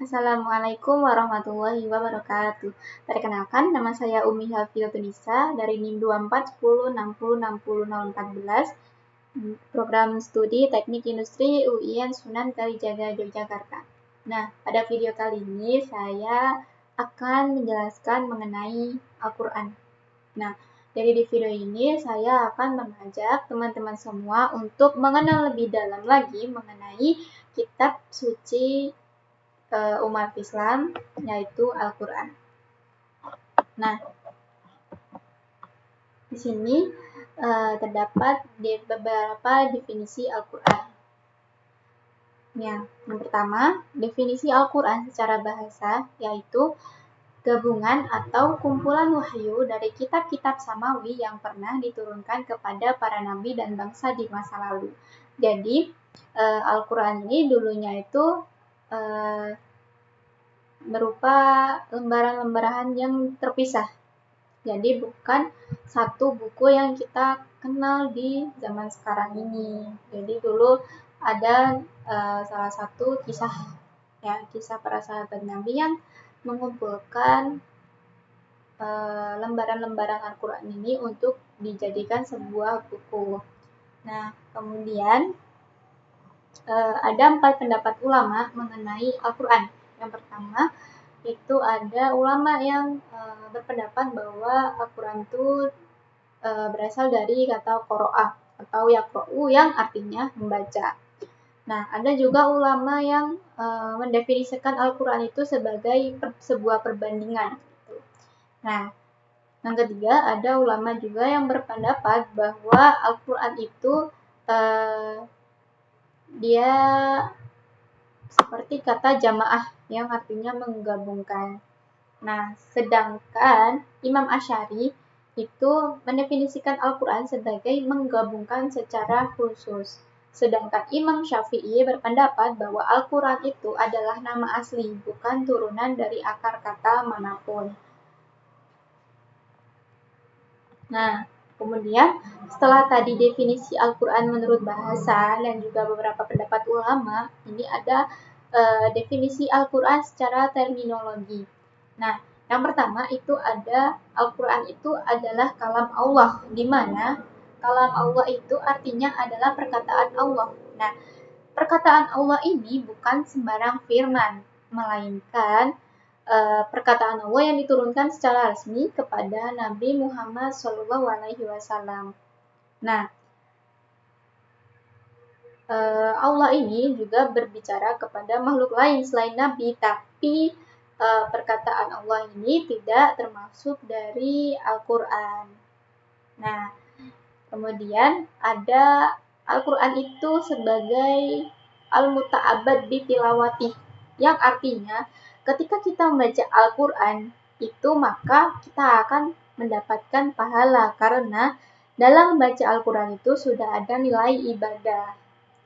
Assalamualaikum warahmatullahi wabarakatuh. Perkenalkan, nama saya Umi Hafidhatunisa dari NIM 2410606014, program studi Teknik Industri UIN Sunan Kalijaga Yogyakarta. Nah, pada video kali ini saya akan menjelaskan mengenai Al-Quran. Nah, dari di video ini saya akan mengajak teman-teman semua untuk mengenal lebih dalam lagi mengenai kitab suci umat Islam, yaitu Al-Quran. Nah, di sini terdapat beberapa definisi Al-Quran. Yang pertama, definisi Al-Quran secara bahasa yaitu gabungan atau kumpulan wahyu dari kitab-kitab samawi yang pernah diturunkan kepada para nabi dan bangsa di masa lalu. Jadi, Al-Quran ini dulunya itu berupa lembaran-lembaran yang terpisah. Jadi bukan satu buku yang kita kenal di zaman sekarang ini. Jadi dulu ada salah satu kisah para sahabat Nabi yang mengumpulkan lembaran-lembaran Al-Quran ini untuk dijadikan sebuah buku. Nah, kemudian ada 4 pendapat ulama mengenai Al-Quran. Yang pertama, itu ada ulama yang berpendapat bahwa Al-Quran itu berasal dari kata qoro'ah atau yaqro'u yang artinya membaca. Nah, ada juga ulama yang mendefinisikan Al-Quran itu sebagai sebuah perbandingan. Nah, yang ketiga, ada ulama juga yang berpendapat bahwa Al-Quran itu dia seperti kata jamaah yang artinya menggabungkan. Nah, sedangkan Imam Asy'ari itu mendefinisikan Al-Quran sebagai menggabungkan secara khusus. Sedangkan Imam Syafi'i berpendapat bahwa Al-Quran itu adalah nama asli, bukan turunan dari akar kata manapun. Nah, kemudian setelah tadi definisi Al-Quran menurut bahasa dan juga beberapa pendapat ulama, ini ada definisi Al-Quran secara terminologi. Nah, yang pertama itu ada Al-Quran itu adalah kalam Allah, di mana kalam Allah itu artinya adalah perkataan Allah. Nah, perkataan Allah ini bukan sembarang firman, melainkan perkataan Allah yang diturunkan secara resmi kepada Nabi Muhammad SAW. Nah, Allah ini juga berbicara kepada makhluk lain selain Nabi, tapi perkataan Allah ini tidak termasuk dari Al-Quran. Nah, kemudian ada Al-Quran itu sebagai al-muta'abbad bi tilawati, yang artinya ketika kita membaca Al-Quran itu maka kita akan mendapatkan pahala karena dalam membaca Al-Quran itu sudah ada nilai ibadah.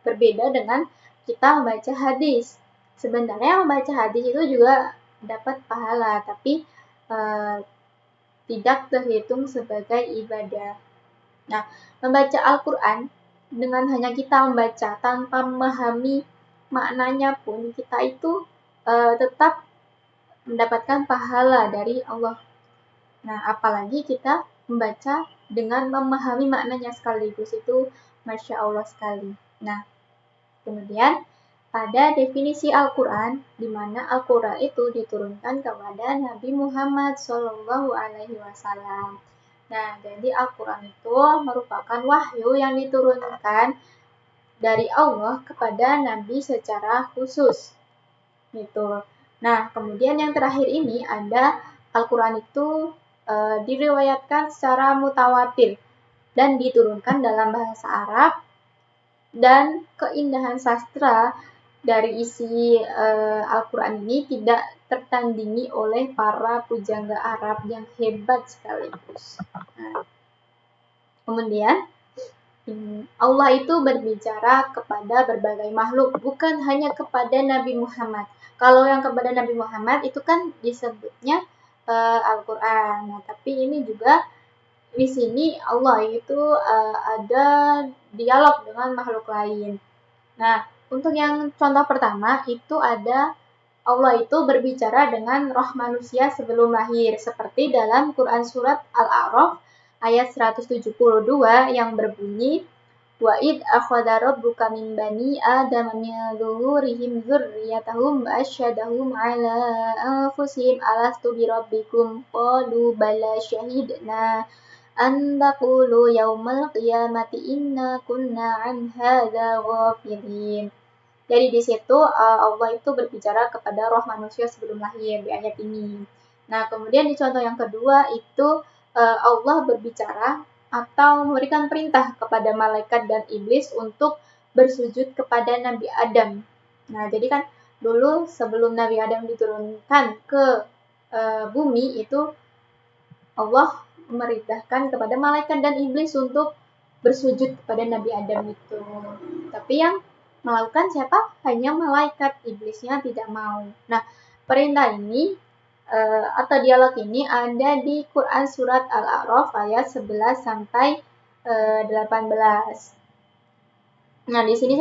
Berbeda dengan kita membaca hadis. Sebenarnya membaca hadis itu juga dapat pahala, tapi tidak terhitung sebagai ibadah. Nah, membaca Al-Quran dengan hanya kita membaca tanpa memahami maknanya pun kita itu tetap mendapatkan pahala dari Allah. Nah, apalagi kita membaca dengan memahami maknanya sekaligus, itu Masya Allah sekali. Nah, kemudian ada definisi Al-Quran, di mana Al-Quran itu diturunkan kepada Nabi Muhammad SAW. Nah, jadi Al-Quran itu merupakan wahyu yang diturunkan dari Allah kepada Nabi secara khusus. Gitu. Nah, kemudian yang terakhir ini ada Al-Quran itu diriwayatkan secara mutawatir dan diturunkan dalam bahasa Arab, dan keindahan sastra dari isi Al-Quran ini tidak tertandingi oleh para pujangga Arab yang hebat sekaligus. Nah, kemudian Allah itu berbicara kepada berbagai makhluk, bukan hanya kepada Nabi Muhammad. Kalau yang kepada Nabi Muhammad itu kan disebutnya Al-Quran. Nah, tapi ini juga di sini Allah itu ada dialog dengan makhluk lain. Nah, untuk yang contoh pertama itu ada Allah itu berbicara dengan roh manusia sebelum lahir, seperti dalam Quran Surat Al-A'raf ayat 172 yang berbunyi, Wa id akhadha rabbuka min bani Adam min zuhurihim dzurriyyatahum wa asyhadahum ala anfusihim alastu bi rabbikum qalu bala syahidna an taqulu yaumal qiyamati inna kunna an hadza ghafilin. Jadi di situ Allah itu berbicara kepada roh manusia sebelum lahir di ayat ini. Nah, kemudian di contoh yang kedua itu Allah berbicara atau memberikan perintah kepada malaikat dan iblis untuk bersujud kepada Nabi Adam. Nah, jadi kan dulu sebelum Nabi Adam diturunkan ke bumi itu Allah memerintahkan kepada malaikat dan iblis untuk bersujud kepada Nabi Adam itu. Tapi yang melakukan siapa? Hanya malaikat, iblisnya tidak mau. Nah, perintah ini atau dialog ini ada di Quran Surat Al-A'raf ayat 11 sampai 18. Nah, di sini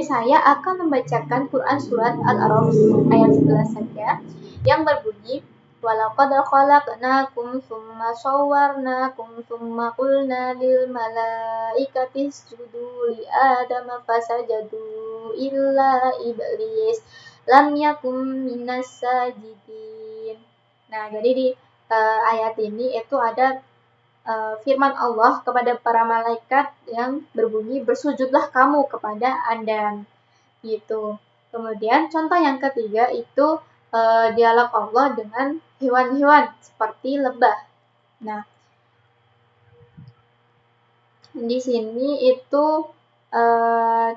saya akan membacakan Quran Surat Al-A'raf ayat 11 saja yang berbunyi, Walaqad khalaqnakum tsumma sawwarnakum tsumma qulna lil malaikati isjudu li adama fasajadu illa iblis lam yakum minas sajidin. Nah, jadi di ayat ini itu ada firman Allah kepada para malaikat yang berbunyi, bersujudlah kamu kepada Adam. Gitu. Kemudian contoh yang ketiga itu dialog Allah dengan hewan-hewan seperti lebah. Nah, di sini itu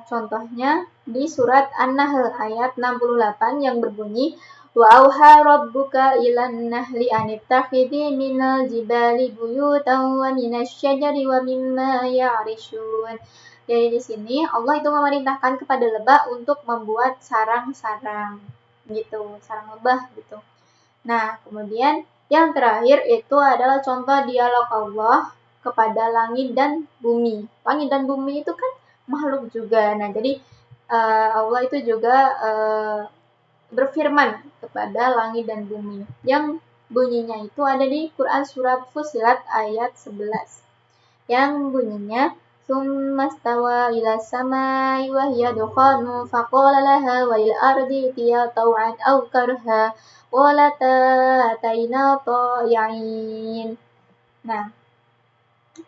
contohnya di surat An-Nahl ayat 68 yang berbunyi, Wa auha rabbuka ilan nahli anittakhidhi minal jibali buyutan wa minasyajari wa mimma ya'rishun. Jadi di sini Allah itu memerintahkan kepada lebah untuk membuat sarang-sarang gitu, sarang lebah gitu. Nah, kemudian yang terakhir itu adalah contoh dialog Allah kepada langit dan bumi. Langit dan bumi itu kan makhluk juga. Nah, jadi Allah itu juga berfirman kepada langit dan bumi. Yang bunyinya itu ada di Quran Surat Fussilat ayat 11. Yang bunyinya, Tsumma stawa ila samai wa hiya dukhanun faqala laha wa lil ardi itiya taw'an aw karha qalata ataina ta'i'in. Nah,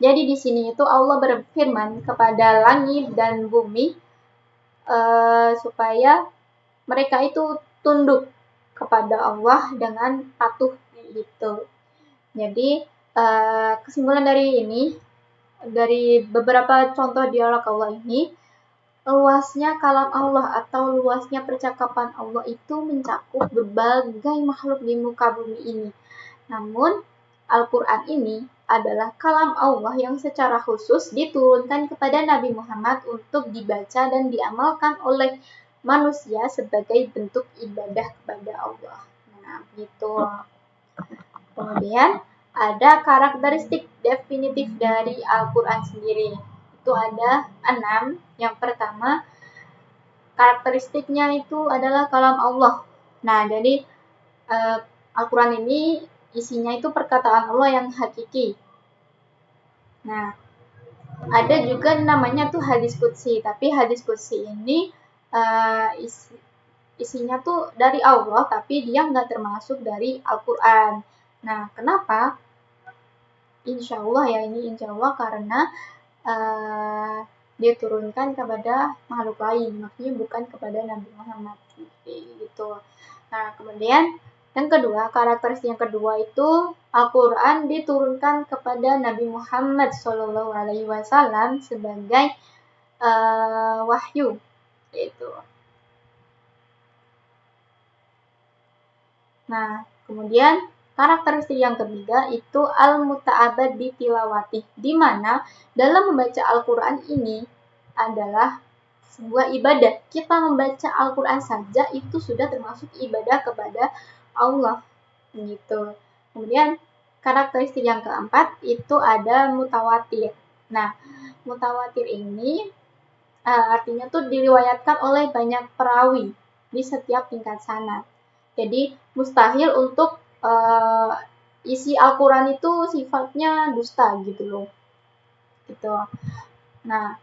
jadi di sini itu Allah berfirman kepada langit dan bumi supaya mereka itu tunduk kepada Allah dengan patuh gitu. Jadi kesimpulan dari ini, dari beberapa contoh dialog Allah ini, luasnya kalam Allah atau luasnya percakapan Allah itu mencakup berbagai makhluk di muka bumi ini. Namun, Al-Quran ini adalah kalam Allah yang secara khusus diturunkan kepada Nabi Muhammad untuk dibaca dan diamalkan oleh manusia sebagai bentuk ibadah kepada Allah. Nah, gitu. Kemudian, ada karakteristik definitif dari Al-Quran sendiri. Itu ada 6. Yang pertama, karakteristiknya itu adalah kalam Allah. Nah, jadi Al-Quran ini isinya itu perkataan Allah yang hakiki. Nah, ada juga namanya tuh hadis qudsi, tapi hadis qudsi ini isinya tuh dari Allah, tapi dia nggak termasuk dari Al-Quran. Nah, kenapa? Insya Allah ya, ini insya Allah karena diturunkan kepada makhluk lain, maksudnya bukan kepada Nabi Muhammad gitu. Nah, kemudian yang kedua, karakteristik yang kedua itu Al-Quran diturunkan kepada Nabi Muhammad SAW sebagai wahyu gitu. Nah, kemudian karakteristik yang ketiga itu al-muta'abbad bi tilawati, di mana dalam membaca Al-Quran ini adalah sebuah ibadah. Kita membaca Al-Quran saja itu sudah termasuk ibadah kepada Allah gitu. Kemudian karakteristik yang keempat itu ada mutawatir. Nah, mutawatir ini artinya tuh diriwayatkan oleh banyak perawi. di setiap tingkat sanad. Jadi mustahil untuk isi Al-Quran itu sifatnya dusta gitu loh. Gitu. Nah,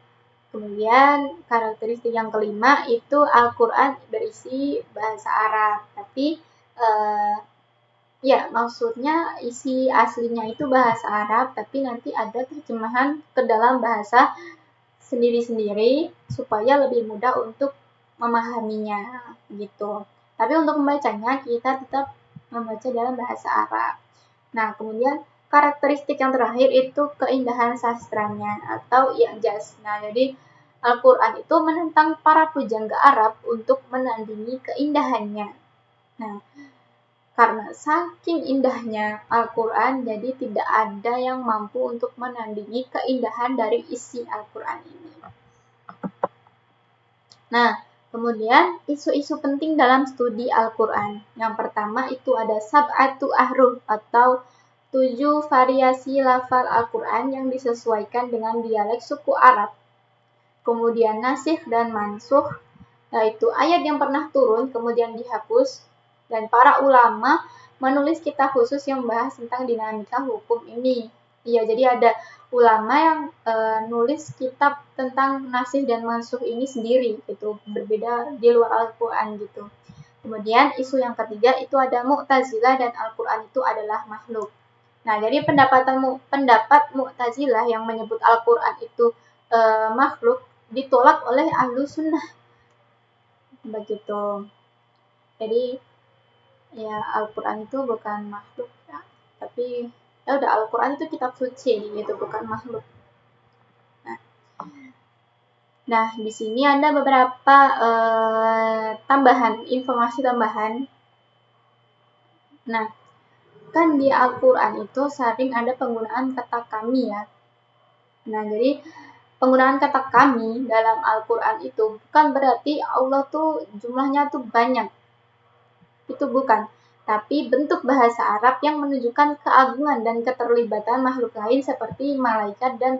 kemudian karakteristik yang kelima itu Al-Quran berisi bahasa Arab. Tapi ya maksudnya isi aslinya itu bahasa Arab, tapi nanti ada terjemahan ke dalam bahasa sendiri-sendiri supaya lebih mudah untuk memahaminya gitu. Tapi untuk membacanya kita tetap membaca dalam bahasa Arab. Nah, kemudian karakteristik yang terakhir itu keindahan sastranya atau i'jaz. Nah, jadi Al-Quran itu menentang para pujangga Arab untuk menandingi keindahannya. Nah, karena saking indahnya Al-Quran, jadi tidak ada yang mampu untuk menandingi keindahan dari isi Al-Quran ini. Nah, kemudian isu-isu penting dalam studi Al-Quran. Yang pertama itu ada sab'atu ahruf atau 7 variasi lafal Al-Quran yang disesuaikan dengan dialek suku Arab. Kemudian nasikh dan mansukh, yaitu ayat yang pernah turun kemudian dihapus, dan para ulama menulis kitab khusus yang membahas tentang dinamika hukum ini. Iya, jadi ada ulama yang nulis kitab tentang nasikh dan mansukh ini sendiri, gitu, berbeda di luar Al-Quran gitu. Kemudian isu yang ketiga itu ada Mu'tazilah dan Al-Quran itu adalah makhluk. Nah, jadi pendapat Mu'tazilah yang menyebut Al-Quran itu makhluk ditolak oleh ahlu sunnah. Begitu. Jadi ya Al-Quran itu bukan makhluk ya, tapi ya udah Al-Quran itu kitab suci gitu, bukan makhluk. Nah, di sini ada beberapa informasi tambahan. Nah, kan di Al-Quran itu sering ada penggunaan kata kami ya. Nah, jadi penggunaan kata kami dalam Al-Quran itu bukan berarti Allah tuh jumlahnya tuh banyak. Itu bukan. Tapi bentuk bahasa Arab yang menunjukkan keagungan dan keterlibatan makhluk lain seperti malaikat dan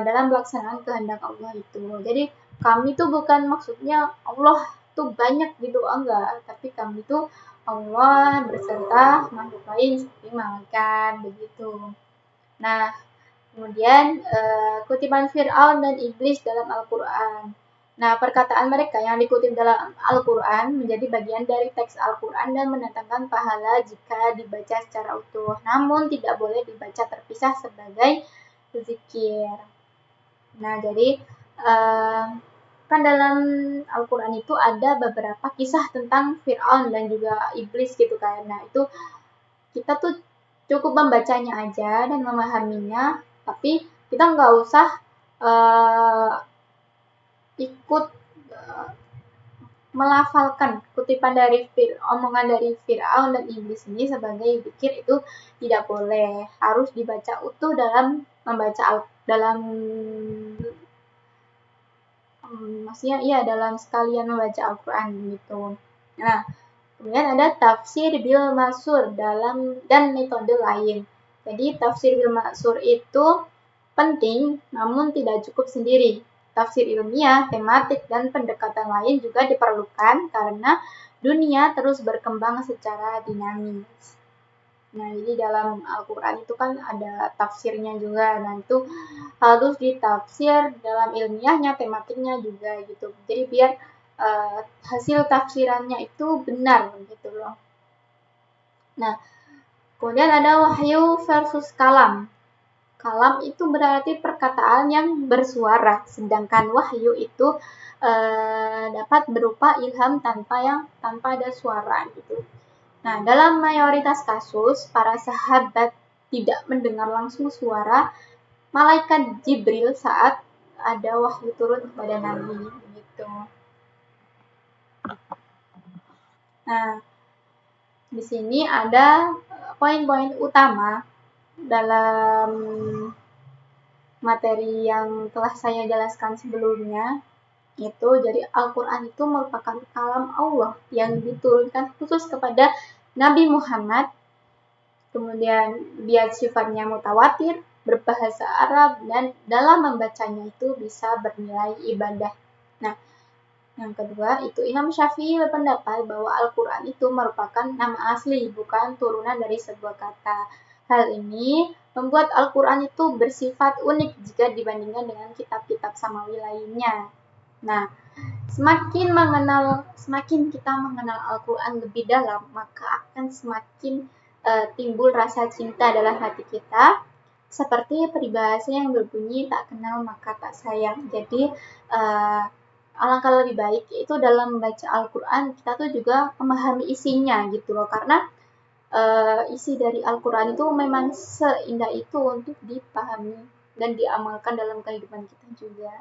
dalam pelaksanaan kehendak Allah itu. Jadi kami itu bukan maksudnya Allah tuh banyak gitu, enggak. Tapi kami itu Allah beserta makhluk lain seperti malaikat begitu. Nah, kemudian kutipan Fir'aun dan Iblis dalam Al-Quran. Nah, perkataan mereka yang dikutip dalam Al-Quran menjadi bagian dari teks Al-Quran dan mendatangkan pahala jika dibaca secara utuh. Namun, tidak boleh dibaca terpisah sebagai zikir. Nah, jadi kan dalam Al-Quran itu ada beberapa kisah tentang Fir'aun dan juga Iblis gitu kan. Nah, itu kita tuh cukup membacanya aja dan memahaminya, tapi kita nggak usah ikut melafalkan kutipan dari omongan dari Fir'aun dan Iblis ini sebagai zikir, itu tidak boleh. Harus dibaca utuh dalam maksudnya iya dalam sekalian membaca Al-Quran gitu. Nah, kemudian ada tafsir bil maksur dan metode lain. Jadi tafsir bil maksur itu penting namun tidak cukup sendiri. Tafsir ilmiah, tematik, dan pendekatan lain juga diperlukan karena dunia terus berkembang secara dinamis. Nah, jadi dalam Al-Quran itu kan ada tafsirnya juga. Nah, itu harus ditafsir dalam ilmiahnya, tematiknya juga gitu. Jadi biar hasil tafsirannya itu benar gitu loh. Nah, kemudian ada wahyu versus kalam. Kalam itu berarti perkataan yang bersuara, sedangkan wahyu itu dapat berupa ilham tanpa ada suara gitu. Nah, dalam mayoritas kasus para sahabat tidak mendengar langsung suara malaikat Jibril saat ada wahyu turun kepada Nabi gitu. Nah, di sini ada poin-poin utama dalam materi yang telah saya jelaskan sebelumnya. Itu jadi Al-Quran itu merupakan kalam Allah yang diturunkan khusus kepada Nabi Muhammad. Kemudian dia sifatnya mutawatir, berbahasa Arab, dan dalam membacanya itu bisa bernilai ibadah. Nah, Yang kedua, itu Imam Syafi'i berpendapat bahwa Al-Quran itu merupakan nama asli, bukan turunan dari sebuah kata. Hal ini membuat Al-Quran itu bersifat unik jika dibandingkan dengan kitab-kitab samawi lainnya. Nah, semakin kita mengenal Al-Quran lebih dalam, maka akan semakin timbul rasa cinta dalam hati kita, seperti peribahasa yang berbunyi tak kenal maka tak sayang. Jadi alangkah lebih baik itu dalam membaca Al-Quran kita tuh juga memahami isinya gitu loh, karena isi dari Al-Quran itu memang seindah itu untuk dipahami dan diamalkan dalam kehidupan kita juga.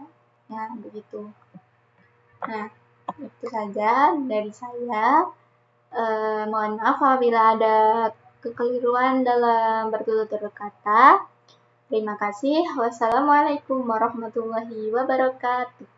Ya, begitu. Nah, itu saja dari saya. Mohon maaf apabila ada kekeliruan dalam bertutur kata. Terima kasih. Wassalamualaikum warahmatullahi wabarakatuh.